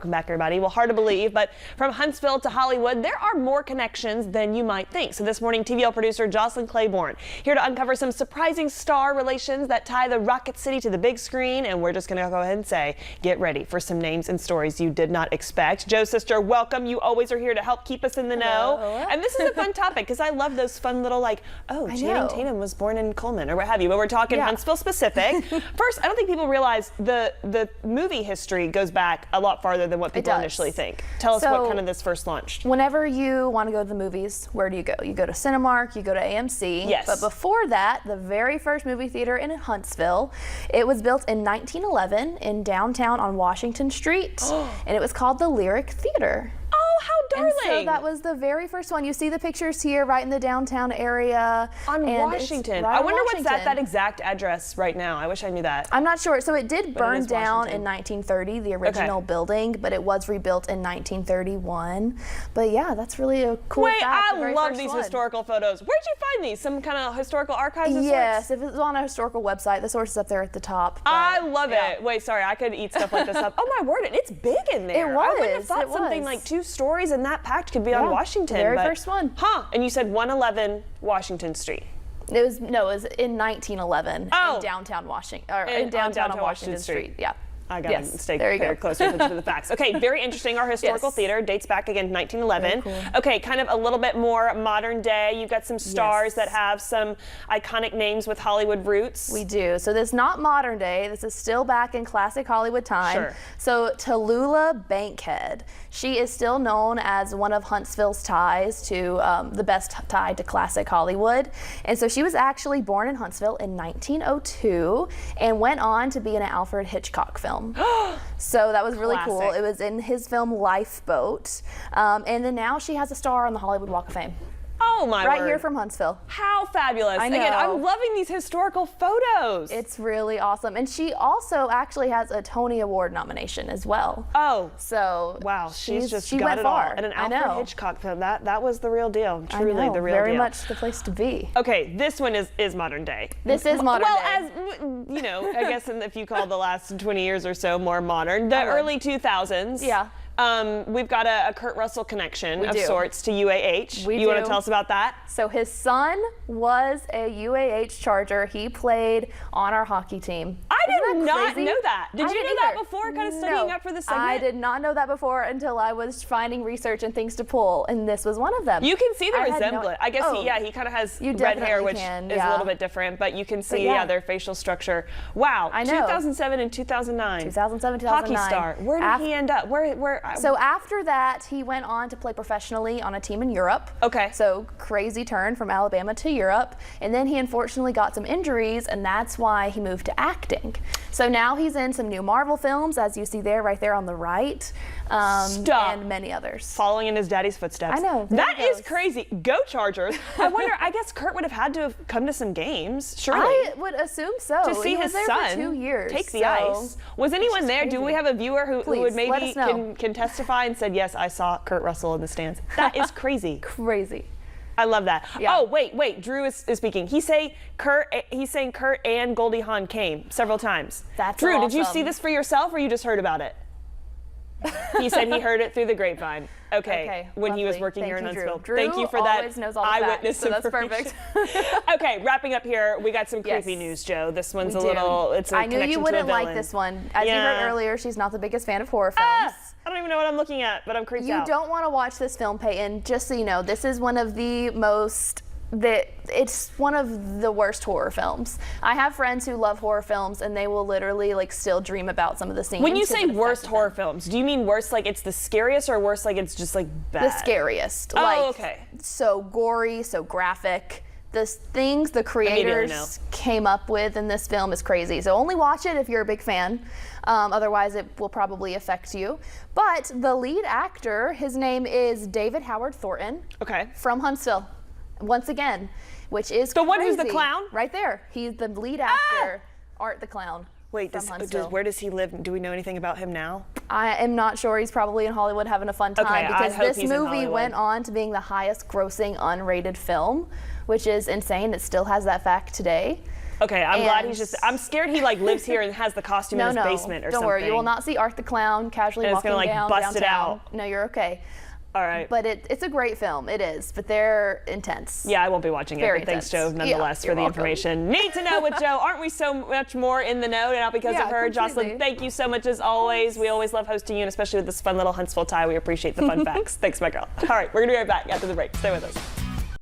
Welcome back, everybody. Well, hard to believe, but from Huntsville to Hollywood, there are more connections than you might think. So this morning, TVL producer Jocelyn Claborn here to uncover some surprising star relations that tie the Rocket City to the big screen. And we're just going to go ahead and say, get ready for some names and stories you did not expect. Joe, sister, welcome. You always are here to help keep us in the know. Hello. And this is a fun topic because I love those fun little Channing Tatum was born in Coleman or what have you. But we're talking Huntsville specific. First, I don't think people realize the movie history goes back a lot farther than what people initially think. Tell us what kind of this first launched. Whenever you want to go to the movies, where do you go? You go to Cinemark, you go to AMC. Yes. But before that, the very first movie theater in Huntsville, it was built in 1911 in downtown on Washington Street, and it was called the Lyric Theater. Oh, how darling! And so that was the very first one. You see the pictures here, right in the downtown area. On Washington. I wonder what's at that exact address right now. I wish I knew that. I'm not sure. So it did burn down in 1930, the original building, but it was rebuilt in 1931. But yeah, that's really a cool fact. I love these historical photos. Where'd you find these? Some kind of historical archives of Yes, sorts? if it's on a historical website, the source is up there at the top. I love it. Wait, sorry, I could eat stuff like this up. Oh my word, it's big in there. It was. I wouldn't have thought something like 2 stories in that packed could be on Washington. The very first one. Huh, and you said 111 Washington Street. It was in 1911 in downtown Washington, or in downtown on Washington Street. Yeah. I gotta stay very close to the facts. Okay, very interesting. Our historical theater dates back again to 1911. Cool. Okay, kind of a little bit more modern day. You've got some stars that have some iconic names with Hollywood roots. We do. So this is not modern day. This is still back in classic Hollywood time. Sure. So Tallulah Bankhead, she is still known as one of Huntsville's ties to the best tie to classic Hollywood. And so she was actually born in Huntsville in 1902 and went on to be in an Alfred Hitchcock film. So that was really cool. It was in his film Lifeboat. And then now she has a star on the Hollywood Walk of Fame. Oh my word. Right here from Huntsville. How fabulous. I know. Again, I'm loving these historical photos. It's really awesome. And she also actually has a Tony Award nomination as well. Oh. So wow, she went got it far. all. And an Alfred Hitchcock film. That was the real deal. Truly the real deal. Very much the place to be. Okay, this one is modern day. This is modern day. Well, as you know, I guess if you call the last 20 years or so more modern, the early 2000s. Yeah. We've got a Kurt Russell connection of sorts to UAH. We you want to tell us about that? So his son was a UAH Charger. He played on our hockey team. I did not know that. Did you know that before, kind of studying up for the segment? I did not know that before until I was finding research and things to pull, and this was one of them. You can see the resemblance. I guess he kind of has red hair, which is a little bit different, but you can see their facial structure. Wow. I know. 2007 and 2009. 2007, 2009. Hockey star. Where did he end up? So after that, he went on to play professionally on a team in Europe. Okay. So crazy turn from Alabama to Europe. And then he unfortunately got some injuries, and that's why he moved to acting. So now he's in some new Marvel films, as you see there, right there on the right. And many others. Following in his daddy's footsteps. I know. That is crazy. Go Chargers. I wonder, I guess Kurt would have had to have come to some games, surely. I would assume so. To see his son for 2 years, take the ice. Was anyone there? Do we have a viewer who would maybe can testify and said, yes, I saw Kurt Russell in the stands? That is crazy. Crazy. I love that. Yeah. Oh, wait. Drew is speaking. He's saying Kurt and Goldie Hawn came several times. That's Drew, awesome. did you see this for yourself or you just heard about it? He said he heard it through the grapevine. Okay, when he was working here in Huntsville. Drew Thank you for that always knows all the eyewitness facts, so information. that's perfect. Okay, wrapping up here, we got some creepy news, Joe. This one's it's a I knew you wouldn't like this one. As you heard earlier, she's not the biggest fan of horror films. I don't even know what I'm looking at, but I'm creeped out. You don't want to watch this film, Peyton. Just so you know, this is one of the most... it's one of the worst horror films. I have friends who love horror films, and they will literally still dream about some of the scenes. When you say worst horror films, do you mean worse like it's the scariest, or worse like it's just bad? The scariest. Okay. So gory, so graphic. The things the creators came up with in this film is crazy. So only watch it if you're a big fan. Otherwise, it will probably affect you. But the lead actor, his name is David Howard Thornton. Okay. From Huntsville. Once again, which is the one who's the clown? Right there. He's the lead actor, Art the Clown. Wait, where does he live? Do we know anything about him now? I am not sure. He's probably in Hollywood having a fun time because this movie went on to being the highest grossing unrated film, which is insane. It still has that fact today. Okay, I'm glad he's just. I'm scared he like lives here and has the costume in his basement or don't something. worry, you will not see Art the Clown casually And it's walking gonna, like, down bust it downtown. out. No, you're okay. All right. But it's a great film. It is, but they're intense. Yeah, I won't be watching it, Very but thanks, intense. Joe, nonetheless, Yeah, for the you're welcome. information. Need to know with Joe. Aren't we so much more in the know now because of her? Completely. Jocelyn, thank you so much as always. We always love hosting you, and especially with this fun little Huntsville tie. We appreciate the fun facts. Thanks, my girl. All right, we're going to be right back after the break. Stay with us.